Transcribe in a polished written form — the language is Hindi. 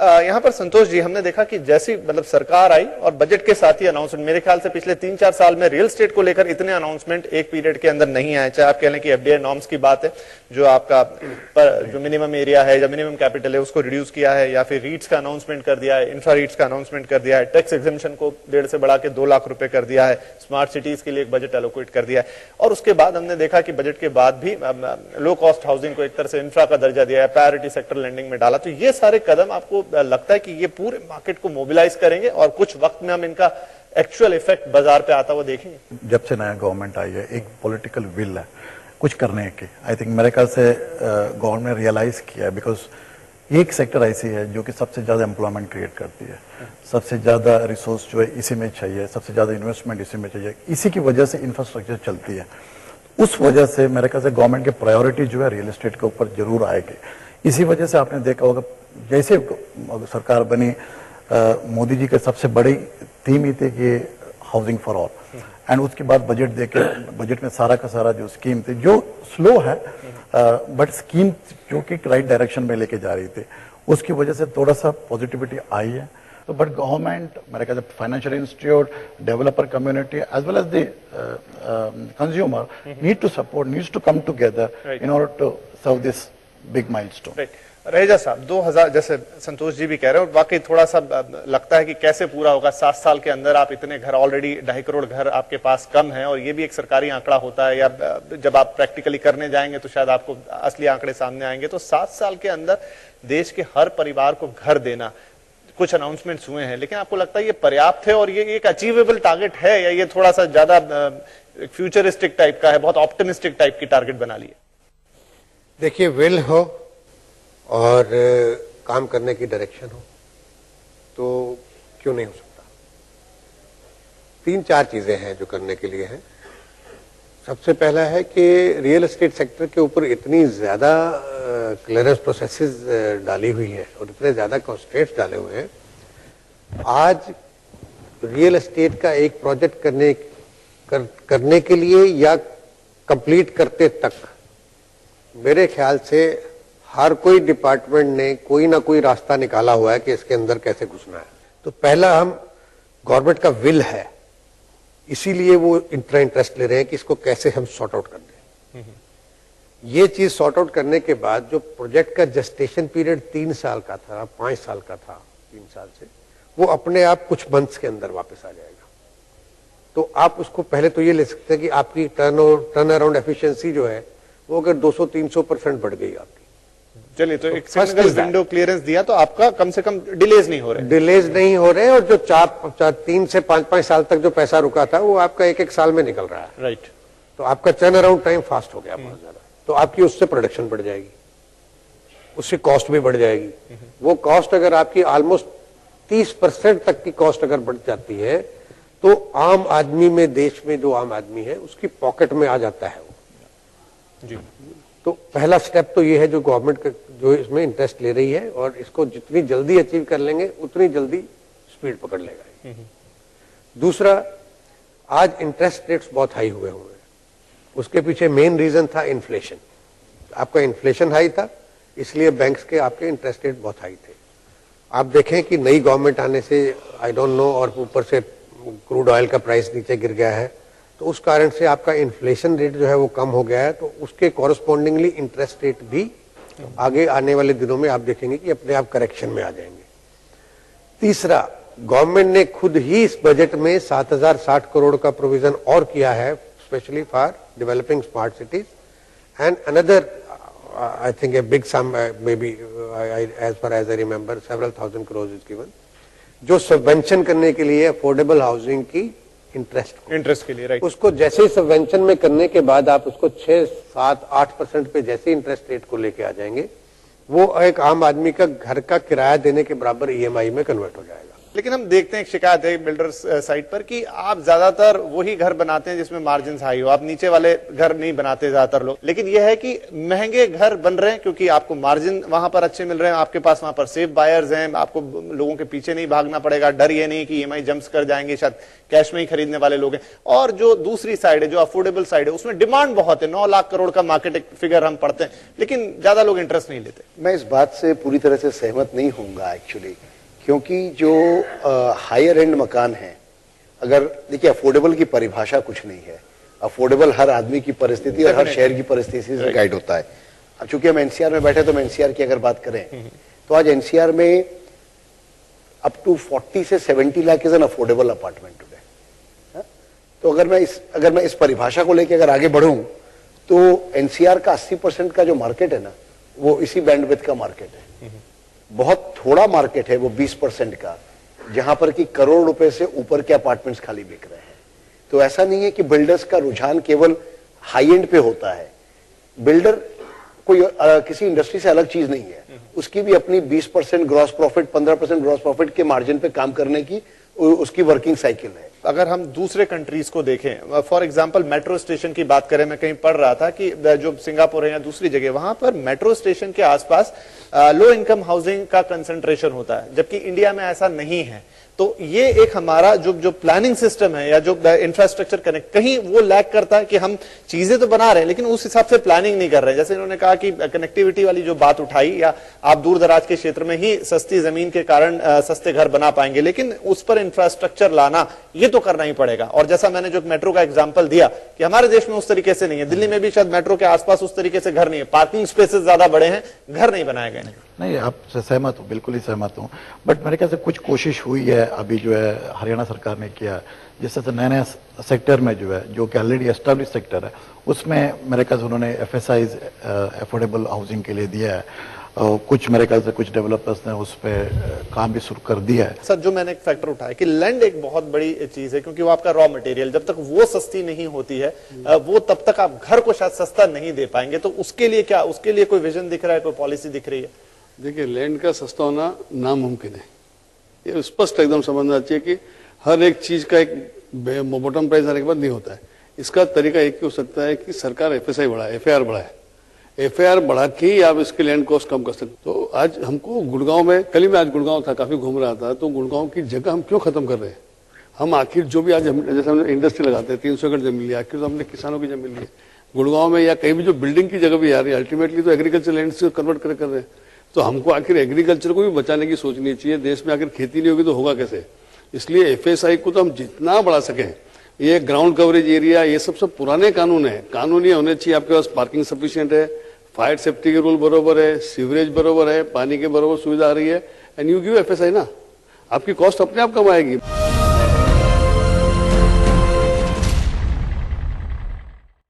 यहाँ पर संतोष जी, हमने देखा कि जैसी मतलब सरकार आई और बजट के साथ ही अनाउंसमेंट, मेरे ख्याल से पिछले 3-4 साल में रियल एस्टेट को लेकर इतने अनाउंसमेंट एक पीरियड के अंदर नहीं आए। चाहे आप कह लें कि एफडीआई नॉर्म्स की बात है, जो आपका जो मिनिमम एरिया है या मिनिमम कैपिटल है उसको रिड्यूस किया है, या फिर रीट्स का अनाउंसमेंट कर दिया है, इंफ्रा रीट्स का अनाउंसमेंट कर दिया है, टैक्स एग्जेम्पशन को 1.5 से बढ़ा के 2 लाख रुपए कर दिया है, स्मार्ट सिटीज के लिए एक बजट एलोकेट कर दिया है। और उसके बाद हमने देखा कि बजट के बाद भी लो कॉस्ट हाउसिंग को एक तरह से इंफ्रा का दर्जा दिया है, प्रायोरिटी सेक्टर लैंडिंग में डाला। तो ये सारे कदम आपको लगता है कि ये पूरे मार्केट को मोबिलाइज करेंगे और कुछ वक्त में हम इनका एक्चुअल इफेक्ट बाजार पे आता हुआ देखेंगे? जब से नया गवर्नमेंट आई है, एक पॉलिटिकल विल है कुछ करने की। आई थिंक मेरे ख्याल से गवर्नमेंट ने रियलाइज किया है, बिकॉज एक सेक्टर ऐसी है जो कि सबसे ज्यादा एम्प्लॉयमेंट क्रिएट करती है, सबसे ज्यादा रिसोर्स जो है इसी में चाहिए, सबसे ज्यादा इन्वेस्टमेंट इसी में चाहिए, इसी की वजह से इंफ्रास्ट्रक्चर चलती है। उस वजह से मेरे ख्याल से गवर्नमेंट की प्रायोरिटी जो है रियल एस्टेट के ऊपर जरूर आएगी। इसी वजह से आपने देखा होगा जैसे सरकार बनी, मोदी जी के सबसे बड़ी थीम ही थी कि हाउसिंग फॉर ऑल, एंड उसके बाद बजट देके बजट में सारा का सारा जो स्कीम थी, जो स्लो है बट स्कीम जो कि राइट डायरेक्शन में लेके जा रही थी, उसकी वजह से थोड़ा सा पॉजिटिविटी आई है। तो बट गवर्नमेंट, मेरे ख्याल से financial institute, developer community as well as the consumer need to support, needs to come together in order to serve this big milestone. Raheja साहब, 2000 जैसे संतोष जी भी कह रहे हैं, और वाकई थोड़ा सा लगता है कि कैसे पूरा होगा। 7 साल के अंदर आप इतने घर, ऑलरेडी 2.5 करोड़ घर आपके पास कम है, और ये भी एक सरकारी आंकड़ा होता है, या जब आप प्रैक्टिकली करने जाएंगे तो शायद आपको असली आंकड़े सामने आएंगे। तो 7 साल के अंदर देश के हर परिवार को घर देना, कुछ अनाउंसमेंट्स हुए हैं, लेकिन आपको लगता है ये पर्याप्त है और ये एक अचीवेबल टारगेट है, या ये थोड़ा सा ज्यादा फ्यूचरिस्टिक टाइप का है, बहुत ऑप्टिमिस्टिक टाइप की टारगेट बना ली है? देखिए, विल हो और काम करने की डायरेक्शन हो तो क्यों नहीं हो सकता। 3-4 चीजें हैं जो करने के लिए हैं। सबसे पहला है कि रियल एस्टेट सेक्टर के ऊपर इतनी ज्यादा क्लियरेंस प्रोसेसेस डाली हुई है और इतने ज्यादा कॉन्स्ट्रेंट्स डाले हुए हैं। आज रियल एस्टेट का एक प्रोजेक्ट करने के लिए या कंप्लीट करते तक मेरे ख्याल से हर कोई डिपार्टमेंट ने कोई ना कोई रास्ता निकाला हुआ है कि इसके अंदर कैसे घुसना है। तो पहला, हम गवर्नमेंट का विल है, इसीलिए वो इतना इंटरेस्ट ले रहे हैं कि इसको कैसे हम सॉर्ट आउट कर दें। ये चीज सॉर्ट आउट करने के बाद जो प्रोजेक्ट का जस्टेशन पीरियड 3 साल का था, 5 साल का था, 3 साल से, वो अपने आप कुछ मंथ्स के अंदर वापस आ जाएगा। तो आप उसको पहले तो ये ले सकते हैं कि आपकी टर्न अराउंड एफिशिएंसी जो है वो अगर 200-300% बढ़ गई आपकी। चलिए, तो एक सिंगल विंडो क्लियरेंस दिया तो आपका कम से कम डिलेज नहीं हो रहे, और जो 3 से 5 साल तक जो पैसा रुका था वो आपका 1 साल में निकल रहा है। राइट। तो आपका टर्न अराउंड टाइम फास्ट हो गया बहुत ज्यादा। तो आपकी उससे प्रोडक्शन बढ़ जाएगी, उससे कॉस्ट भी बढ़ जाएगी। वो कॉस्ट अगर आपकी ऑलमोस्ट 30% तक की कॉस्ट अगर बढ़ जाती है तो आम आदमी में, देश में जो आम आदमी है उसकी पॉकेट में आ जाता है वो जी। तो पहला स्टेप तो ये है जो गवर्नमेंट जो इसमें इंटरेस्ट ले रही है, और इसको जितनी जल्दी अचीव कर लेंगे उतनी जल्दी स्पीड पकड़ लेगा। दूसरा, आज इंटरेस्ट रेट्स बहुत हाई हुए हैं, उसके पीछे मेन रीजन था इन्फ्लेशन। आपका इन्फ्लेशन हाई था, इसलिए बैंक्स के आपके इंटरेस्ट रेट बहुत हाई थे। आप देखें कि नई गवर्नमेंट आने से आई डोंट नो, और ऊपर से क्रूड ऑयल का प्राइस नीचे गिर गया है, तो उस कारण से आपका इन्फ्लेशन रेट जो है वो कम हो गया है। तो उसके कॉरस्पॉन्डिंगली इंटरेस्ट रेट भी आगे आने वाले दिनों में आप देखेंगे कि अपने आप करेक्शन में आ जाएंगे। तीसरा, गवर्नमेंट ने खुद ही इस बजट में 7060 करोड़ का प्रोविजन और किया है, specially for developing smart cities, and another I think a big sum, maybe as far as I remember several thousand crore is given, जो सबवेंशन करने के लिए अफोर्डेबल हाउसिंग की इंटरेस्ट के लिए। राइट। उसको जैसे ही सबवेंशन में करने के बाद आप उसको 6-7-8% पे जैसे इंटरेस्ट रेट को लेके आ जाएंगे, वो एक आम आदमी का घर का किराया देने के बराबर ईएमआई में कन्वर्ट हो जाएगा। लेकिन हम देखते हैं एक शिकायत है बिल्डर्स साइड पर कि आप ज्यादातर वही घर बनाते हैं जिसमें मार्जिन हाई हो, आप नीचे वाले घर नहीं बनाते ज्यादातर लोग। लेकिन यह है कि महंगे घर बन रहे हैं क्योंकि आपको मार्जिन वहां पर अच्छे मिल रहे हैं, आपके पास वहां पर सेफ बायर्स हैं, आपको लोगों के पीछे नहीं भागना पड़ेगा, डर ये नहीं कि ईएमआई जंप्स कर जाएंगे, शायद कैश में ही खरीदने वाले लोग हैं। और जो दूसरी साइड है, जो अफोर्डेबल साइड है, उसमें डिमांड बहुत है, 9 लाख करोड़ का मार्केट फिगर हम पढ़ते हैं, लेकिन ज्यादा लोग इंटरेस्ट नहीं लेते। मैं इस बात से पूरी तरह से सहमत नहीं होऊंगा एक्चुअली, क्योंकि जो हायर एंड मकान है, अगर देखिए अफोर्डेबल की परिभाषा कुछ नहीं है, अफोर्डेबल हर आदमी की परिस्थिति और हर शहर की परिस्थिति से गाइड होता है। अब चूंकि हम एनसीआर में बैठे तो हम एनसीआर की अगर बात करें तो आज एनसीआर में अप टू 40 से 70 lakh is an affordable apartment today. तो अगर मैं इस परिभाषा को लेकर अगर आगे बढ़ूं तो एनसीआर का 80% का जो मार्केट है ना, वो इसी बैंडविड्थ का मार्केट है। बहुत थोड़ा मार्केट है वो 20% का, जहां पर कि करोड़ रुपए से ऊपर के अपार्टमेंट्स खाली बिक रहे हैं। तो ऐसा नहीं है कि बिल्डर्स का रुझान केवल हाई एंड पे होता है। बिल्डर कोई किसी इंडस्ट्री से अलग चीज नहीं है, उसकी भी अपनी 20% ग्रॉस प्रॉफिट, 15% ग्रॉस प्रॉफिट के मार्जिन पे काम करने की उसकी वर्किंग साइकिल है। अगर हम दूसरे कंट्रीज को देखें, फॉर एग्जांपल मेट्रो स्टेशन की बात करें, मैं कहीं पढ़ रहा था कि जो सिंगापुर है या दूसरी जगह, वहां पर मेट्रो स्टेशन के आसपास लो इनकम हाउसिंग का कंसंट्रेशन होता है, जबकि इंडिया में ऐसा नहीं है। तो ये एक हमारा जो प्लानिंग सिस्टम है या जो इंफ्रास्ट्रक्चर कनेक्ट, कहीं वो लैक करता है कि हम चीजें तो बना रहे हैं लेकिन उस हिसाब से प्लानिंग नहीं कर रहे हैं। जैसे इन्होंने कहा कि कनेक्टिविटी वाली जो बात उठाई, या आप दूर दराज के क्षेत्र में ही सस्ती जमीन के कारण सस्ते घर बना पाएंगे, लेकिन उस पर इंफ्रास्ट्रक्चर लाना ये तो करना ही पड़ेगा। और जैसा मैंने जो मेट्रो का एग्जाम्पल दिया कि हमारे देश में उस तरीके से नहीं है, दिल्ली में भी शायद मेट्रो के आसपास उस तरीके से घर नहीं है, पार्किंग स्पेसेस ज्यादा बड़े हैं, घर नहीं बनाए गए। नहीं, आपसे सहमत हूँ, बिल्कुल ही सहमत हूँ। बट मेरे ख्याल से कुछ कोशिश हुई है अभी जो है हरियाणा सरकार ने किया, जिससे नए नए सेक्टर में जो है, जो कि ऑलरेडी एस्टेब्लिश सेक्टर है, उसमें मेरे ख्याल से उन्होंने एफएसआईज अफोर्डेबल हाउसिंग के लिए दिया है। कुछ मेरे ख्याल से कुछ डेवलपर्स ने उस पर काम भी शुरू कर दिया है। सर, जो मैंने एक फैक्टर उठाया कि लैंड एक बहुत बड़ी चीज है, क्योंकि वो आपका रॉ मटेरियल, जब तक वो सस्ती नहीं होती है वो तब तक आप घर को शायद सस्ता नहीं दे पाएंगे। तो उसके लिए क्या, उसके लिए कोई विजन दिख रहा है, कोई पॉलिसी दिख रही है? देखिए, लैंड का सस्ता होना नामुमकिन है, ये स्पष्ट एकदम समझना चाहिए कि हर एक चीज का एक बॉटम प्राइस आने के बाद नहीं होता है। इसका तरीका एक ही हो सकता है कि सरकार एफएसआई बढ़ाए, एफआईआर बढ़ाए, एफआईआर बढ़ा के ही आप इसके लैंड कॉस्ट कम कर सकते। तो आज हमको गुड़गांव में, कल ही मैं आज गुड़गांव था, काफी घूम रहा था, तो गुड़गांव की जगह हम क्यों खत्म कर रहे हैं? हम आखिर जो भी आज जैसे हमने इंडस्ट्री लगाते हैं, 300 एकड़ जमीन लिया, आखिर तो हमने किसानों की जमीन ली है गुड़गांव में, या कहीं भी जो बिल्डिंग की जगह भी आ रही है, अल्टीमेटली तो एग्रीकल्चर लैंड से कन्वर्ट कर रहे हैं। तो हमको आखिर एग्रीकल्चर को भी बचाने की सोचनी चाहिए। देश में आखिर खेती नहीं होगी तो होगा कैसे? इसलिए एफएसआई को तो हम जितना बढ़ा सकें, ये ग्राउंड कवरेज एरिया, ये सब पुराने कानून है, कानून ये होने चाहिए। आपके पास पार्किंग सफिशिएंट है, फायर सेफ्टी के रूल बरोबर है, सीवरेज बरोबर है, पानी के बरोबर सुविधा आ रही है, एंड यू गिव एफएसआई ना, आपकी कॉस्ट अपने आप कम आएगी।